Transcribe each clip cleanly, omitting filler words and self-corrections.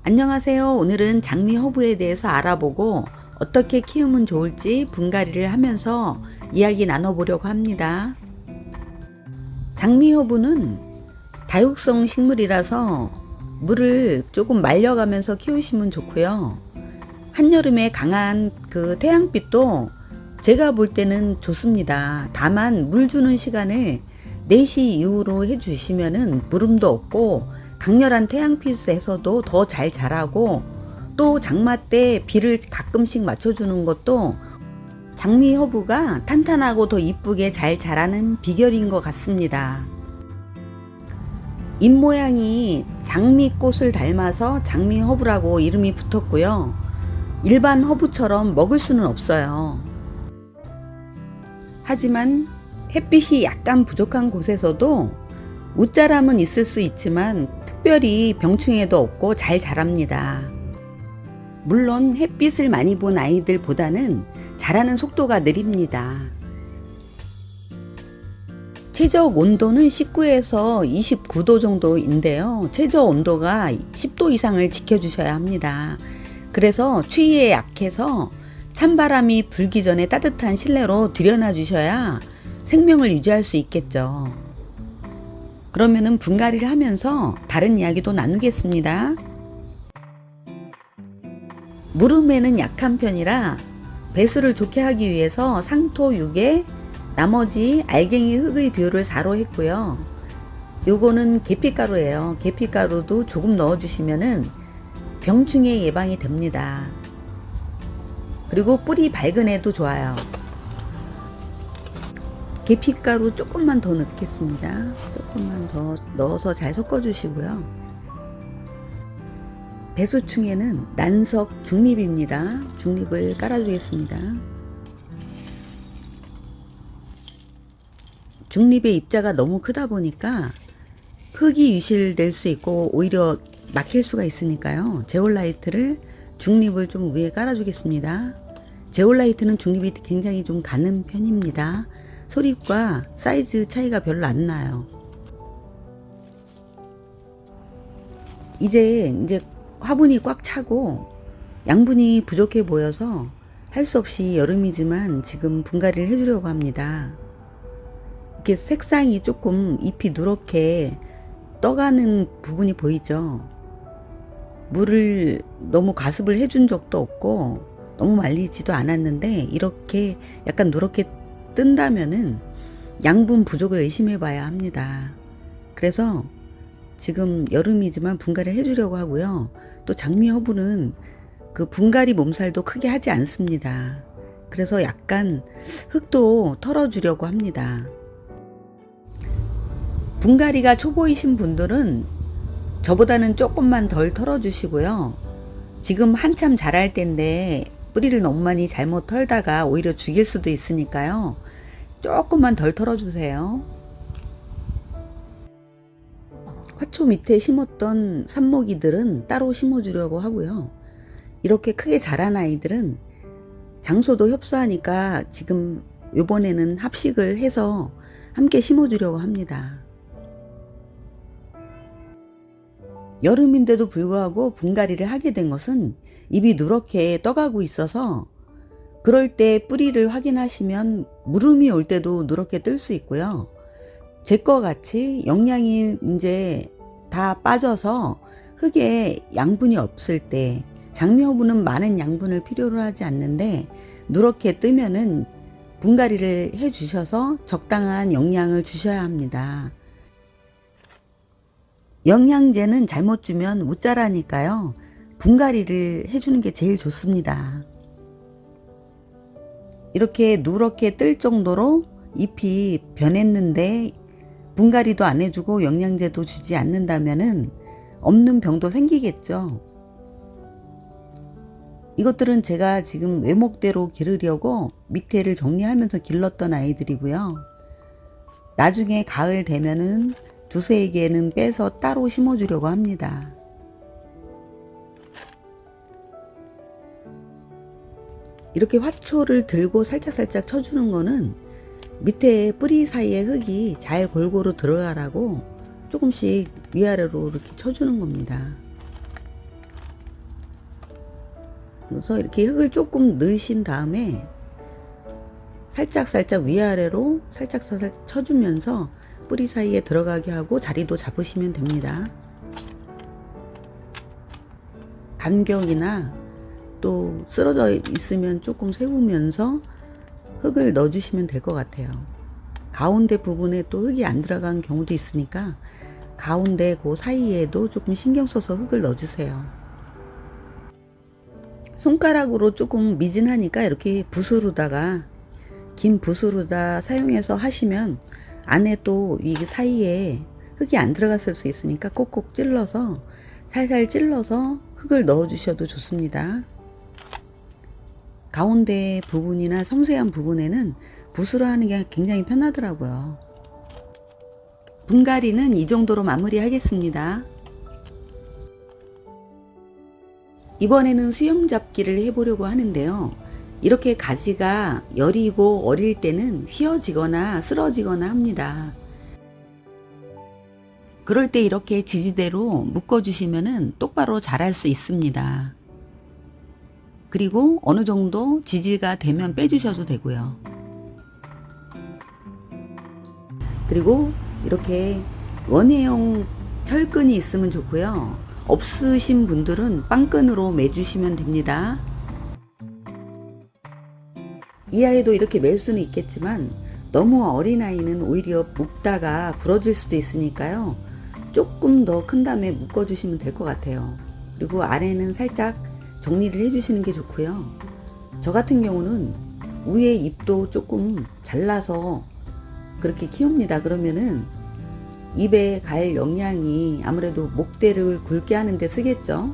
안녕하세요. 오늘은 장미 허브에 대해서 알아보고 어떻게 키우면 좋을지 분갈이를 하면서 이야기 나눠보려고 합니다. 장미 허브는 다육성 식물이라서 물을 조금 말려가면서 키우시면 좋고요. 한여름에 강한 태양빛도 제가 볼 때는 좋습니다. 다만 물 주는 시간을 4시 이후로 해주시면은 물음도 없고 강렬한 태양빛에서도 더 잘 자라고, 또 장마 때 비를 가끔씩 맞춰주는 것도 장미 허브가 탄탄하고 더 이쁘게 잘 자라는 비결인 것 같습니다. 잎 모양이 장미꽃을 닮아서 장미 허브라고 이름이 붙었고요. 일반 허브처럼 먹을 수는 없어요. 하지만 햇빛이 약간 부족한 곳에서도 웃자람은 있을 수 있지만 특별히 병충해도 없고 잘 자랍니다. 물론 햇빛을 많이 본 아이들보다는 자라는 속도가 느립니다. 최적 온도는 19에서 29도 정도인데요. 최저 온도가 10도 이상을 지켜주셔야 합니다. 그래서 추위에 약해서 찬바람이 불기 전에 따뜻한 실내로 들여놔 주셔야 생명을 유지할 수 있겠죠. 그러면은 분갈이를 하면서 다른 이야기도 나누겠습니다. 물음에는 약한 편이라 배수를 좋게 하기 위해서 상토 6에 나머지 알갱이 흙의 비율을 4로 했고요. 요거는 계피가루예요. 계피가루도 조금 넣어주시면은 병충해 예방이 됩니다. 그리고 뿌리 밝은 애도 좋아요. 계피가루 조금만 더 넣겠습니다. 조금만 더 넣어서 잘 섞어주시고요. 배수충에는 난석 중립입니다. 중립을 깔아주겠습니다. 중립의 입자가 너무 크다 보니까 흙이 유실될 수 있고 오히려 막힐 수가 있으니까요. 제올라이트를 중립을 좀 위에 깔아주겠습니다. 제올라이트는 중립이 굉장히 좀 가는 편입니다. 소립과 사이즈 차이가 별로 안 나요. 이제 화분이 꽉 차고 양분이 부족해 보여서 할 수 없이 여름이지만 지금 분갈이를 해주려고 합니다. 이렇게 색상이 조금 잎이 누렇게 떠가는 부분이 보이죠. 물을 너무 가습을 해준 적도 없고 너무 말리지도 않았는데 이렇게 약간 누렇게 뜬다면은 양분 부족을 의심해 봐야 합니다. 그래서 지금 여름이지만 분갈이를 해주려고 하고요. 또 장미 허브는 그 분갈이 몸살도 크게 하지 않습니다. 그래서 약간 흙도 털어주려고 합니다. 분갈이가 초보이신 분들은 저보다는 조금만 덜 털어주시고요. 지금 한참 자랄 때인데 뿌리를 너무 많이 잘못 털다가 오히려 죽일 수도 있으니까요. 조금만 덜 털어주세요. 화초 밑에 심었던 삽목이들은 따로 심어주려고 하고요. 이렇게 크게 자란 아이들은 장소도 협소하니까 지금 이번에는 합식을 해서 함께 심어주려고 합니다. 여름인데도 불구하고 분갈이를 하게 된 것은 잎이 누렇게 떠가고 있어서 그럴 때 뿌리를 확인하시면 물음이 올 때도 누렇게 뜰 수 있고요. 제 거 같이 영양이 이제 다 빠져서 흙에 양분이 없을 때, 장미 허브는 많은 양분을 필요로 하지 않는데 누렇게 뜨면은 분갈이를 해 주셔서 적당한 영양을 주셔야 합니다. 영양제는 잘못 주면 웃자라니까요. 분갈이를 해주는 게 제일 좋습니다. 이렇게 누렇게 뜰 정도로 잎이 변했는데 분갈이도 안 해주고 영양제도 주지 않는다면은 없는 병도 생기겠죠. 이것들은 제가 지금 외목대로 기르려고 밑에를 정리하면서 길렀던 아이들이고요. 나중에 가을 되면은 두세 개는 빼서 따로 심어주려고 합니다. 이렇게 화초를 들고 살짝살짝 쳐주는 거는 밑에 뿌리 사이에 흙이 잘 골고루 들어가라고 조금씩 위아래로 이렇게 쳐주는 겁니다. 그래서 이렇게 흙을 조금 넣으신 다음에 살짝 위아래로 살짝 쳐주면서 뿌리 사이에 들어가게 하고 자리도 잡으시면 됩니다. 간격이나 또 쓰러져 있으면 조금 세우면서 흙을 넣어주시면 될 것 같아요. 가운데 부분에 또 흙이 안 들어간 경우도 있으니까 가운데 그 사이에도 조금 신경 써서 흙을 넣어주세요. 손가락으로 조금 미진하니까 이렇게 붓으로다가 긴 붓으로다 사용해서 하시면 안에 또 이 사이에 흙이 안 들어갔을 수 있으니까 꼭꼭 찔러서 살살 찔러서 흙을 넣어 주셔도 좋습니다. 가운데 부분이나 섬세한 부분에는 붓으로 하는 게 굉장히 편하더라고요. 분갈이는 이 정도로 마무리 하겠습니다. 이번에는 수염 잡기를 해보려고 하는데요. 이렇게 가지가 여리고 어릴 때는 휘어지거나 쓰러지거나 합니다. 그럴 때 이렇게 지지대로 묶어주시면 똑바로 자랄 수 있습니다. 그리고 어느 정도 지지가 되면 빼주셔도 되고요. 그리고 이렇게 원예용 철끈이 있으면 좋고요. 없으신 분들은 빵끈으로 매주시면 됩니다. 이 아이도 이렇게 맬 수는 있겠지만 너무 어린 아이는 오히려 묶다가 부러질 수도 있으니까요. 조금 더 큰 다음에 묶어주시면 될 것 같아요. 그리고 아래는 살짝 정리를 해주시는 게 좋고요. 저 같은 경우는 위에 잎도 조금 잘라서 그렇게 키웁니다. 그러면은 입에 갈 영양이 아무래도 목대를 굵게 하는데 쓰겠죠.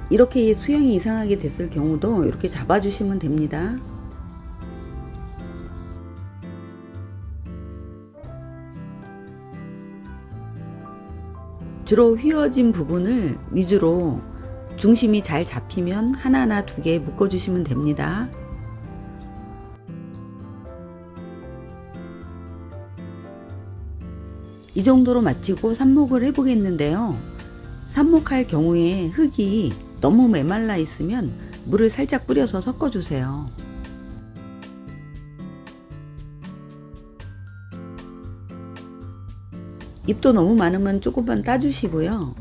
이렇게 수영이 이상하게 됐을 경우도 이렇게 잡아주시면 됩니다. 주로 휘어진 부분을 위주로 중심이 잘 잡히면 하나나 두 개 묶어주시면 됩니다. 이 정도로 마치고 삽목을 해보겠는데요. 삽목할 경우에 흙이 너무 메말라 있으면 물을 살짝 뿌려서 섞어주세요. 잎도 너무 많으면 조금만 따주시고요.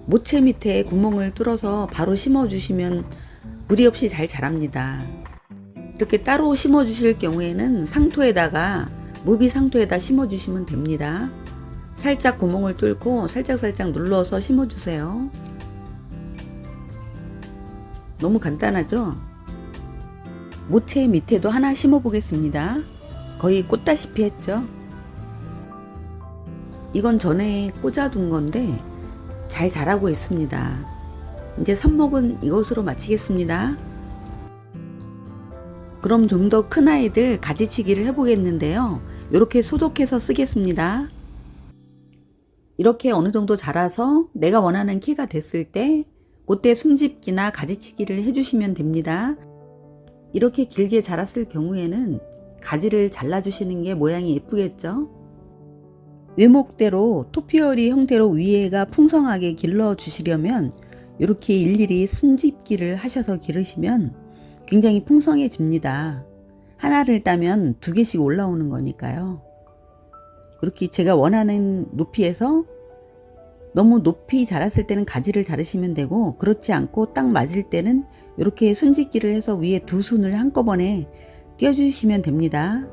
모체 밑에 구멍을 뚫어서 바로 심어주시면 무리 없이 잘 자랍니다. 이렇게 따로 심어주실 경우에는 상토에다가 무비 상토에다 심어주시면 됩니다. 살짝 구멍을 뚫고 살짝 눌러서 심어주세요. 너무 간단하죠? 모체 밑에도 하나 심어 보겠습니다. 거의 꽂다시피 했죠? 이건 전에 꽂아둔 건데 잘 자라고 있습니다. 이제 삽목은 이것으로 마치겠습니다. 그럼 좀 더 큰 아이들 가지치기를 해보겠는데요. 이렇게 소독해서 쓰겠습니다. 이렇게 어느 정도 자라서 내가 원하는 키가 됐을 때 그때 숨집기나 가지치기를 해주시면 됩니다. 이렇게 길게 자랐을 경우에는 가지를 잘라주시는 게 모양이 예쁘겠죠? 외목대로 토피어리 형태로 위에가 풍성하게 길러주시려면 이렇게 일일이 숨집기를 하셔서 기르시면 굉장히 풍성해집니다. 하나를 따면 두 개씩 올라오는 거니까요. 그렇게 제가 원하는 높이에서 너무 높이 자랐을 때는 가지를 자르시면 되고, 그렇지 않고 딱 맞을 때는 이렇게 순짓기를 해서 위에 두 순을 한꺼번에 띄워주시면 됩니다.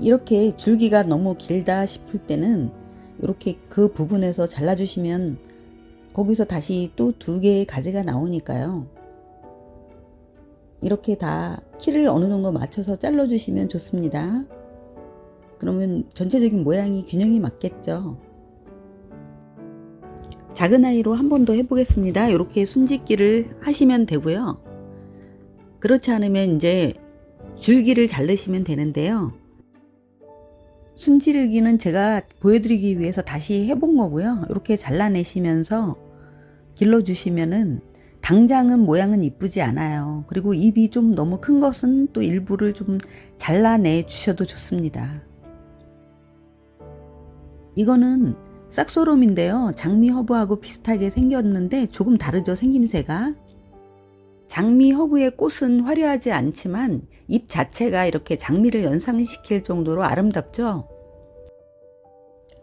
이렇게 줄기가 너무 길다 싶을 때는 이렇게 그 부분에서 잘라주시면 거기서 다시 또 두 개의 가지가 나오니까요. 이렇게 다 키를 어느 정도 맞춰서 잘라주시면 좋습니다. 그러면 전체적인 모양이 균형이 맞겠죠. 작은 아이로 한 번 더 해보겠습니다. 이렇게 숨짓기를 하시면 되고요. 그렇지 않으면 이제 줄기를 자르시면 되는데요. 숨지르기는 제가 보여드리기 위해서 다시 해본 거고요. 이렇게 잘라내시면서 길러주시면은 당장은 모양은 이쁘지 않아요. 그리고 잎이 좀 너무 큰 것은 또 일부를 좀 잘라내 주셔도 좋습니다. 이거는 싹소롬인데요. 장미 허브하고 비슷하게 생겼는데 조금 다르죠, 생김새가. 장미 허브의 꽃은 화려하지 않지만 잎 자체가 이렇게 장미를 연상시킬 정도로 아름답죠.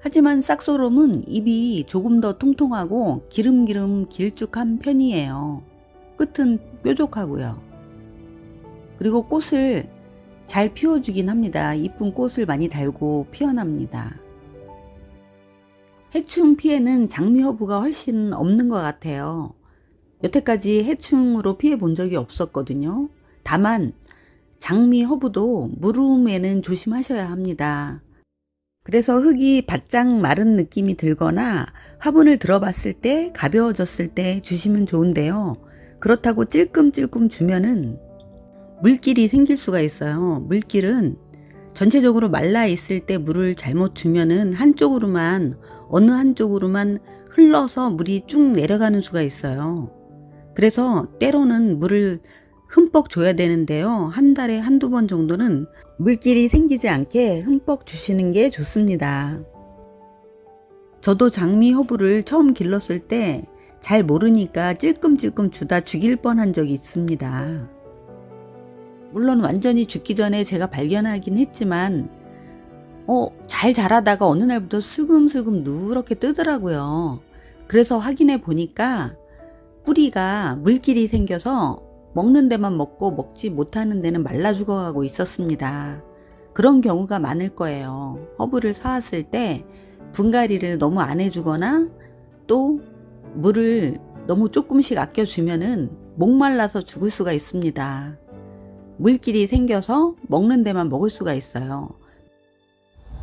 하지만 싹소롬은 잎이 조금 더 통통하고 기름기름 길쭉한 편이에요. 끝은 뾰족하고요. 그리고 꽃을 잘 피워주긴 합니다. 이쁜 꽃을 많이 달고 피어납니다. 해충 피해는 장미 허브가 훨씬 없는 것 같아요. 여태까지 해충으로 피해 본 적이 없었거든요. 다만 장미 허브도 물음에는 조심하셔야 합니다. 그래서 흙이 바짝 마른 느낌이 들거나 화분을 들어봤을 때 가벼워졌을 때 주시면 좋은데요. 그렇다고 찔끔찔끔 주면은 물길이 생길 수가 있어요. 물길은 전체적으로 말라 있을 때 물을 잘못 주면은 어느 한쪽으로만 흘러서 물이 쭉 내려가는 수가 있어요. 그래서 때로는 물을 흠뻑 줘야 되는데요. 한 달에 한두 번 정도는 물길이 생기지 않게 흠뻑 주시는 게 좋습니다. 저도 장미 허브를 처음 길렀을 때 잘 모르니까 찔끔찔끔 주다 죽일 뻔한 적이 있습니다. 물론 완전히 죽기 전에 제가 발견하긴 했지만 잘 자라다가 어느 날부터 슬금슬금 누렇게 뜨더라고요. 그래서 확인해 보니까 뿌리가 물길이 생겨서 먹는 데만 먹고 먹지 못하는 데는 말라 죽어가고 있었습니다. 그런 경우가 많을 거예요. 허브를 사왔을 때 분갈이를 너무 안 해주거나 또 물을 너무 조금씩 아껴주면은 목말라서 죽을 수가 있습니다. 물길이 생겨서 먹는 데만 먹을 수가 있어요.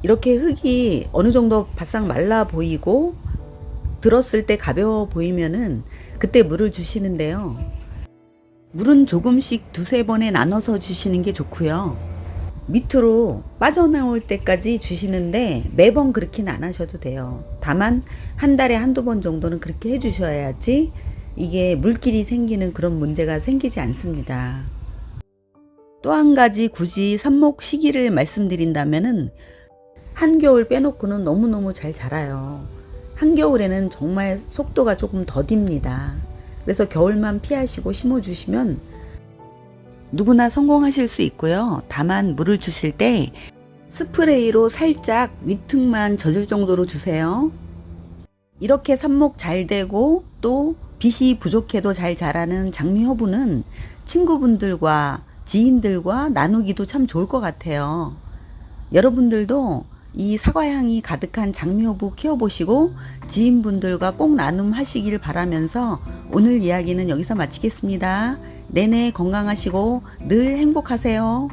이렇게 흙이 어느 정도 바싹 말라 보이고 들었을 때 가벼워 보이면은 그때 물을 주시는데요. 물은 조금씩 두세 번에 나눠서 주시는 게 좋고요. 밑으로 빠져나올 때까지 주시는데 매번 그렇게는 안 하셔도 돼요. 다만 한 달에 한두 번 정도는 그렇게 해주셔야지 이게 물길이 생기는 그런 문제가 생기지 않습니다. 또 한 가지 굳이 삽목 시기를 말씀드린다면은 한겨울 빼놓고는 너무너무 잘 자라요. 한겨울에는 정말 속도가 조금 더딥니다. 그래서 겨울만 피하시고 심어주시면 누구나 성공하실 수 있고요. 다만 물을 주실 때 스프레이로 살짝 위층만 젖을 정도로 주세요. 이렇게 삽목 잘 되고 또 빛이 부족해도 잘 자라는 장미 허브는 친구분들과 지인들과 나누기도 참 좋을 것 같아요. 여러분들도 이 사과향이 가득한 장미 허브 키워보시고 지인분들과 꼭 나눔하시길 바라면서 오늘 이야기는 여기서 마치겠습니다. 내내 건강하시고 늘 행복하세요.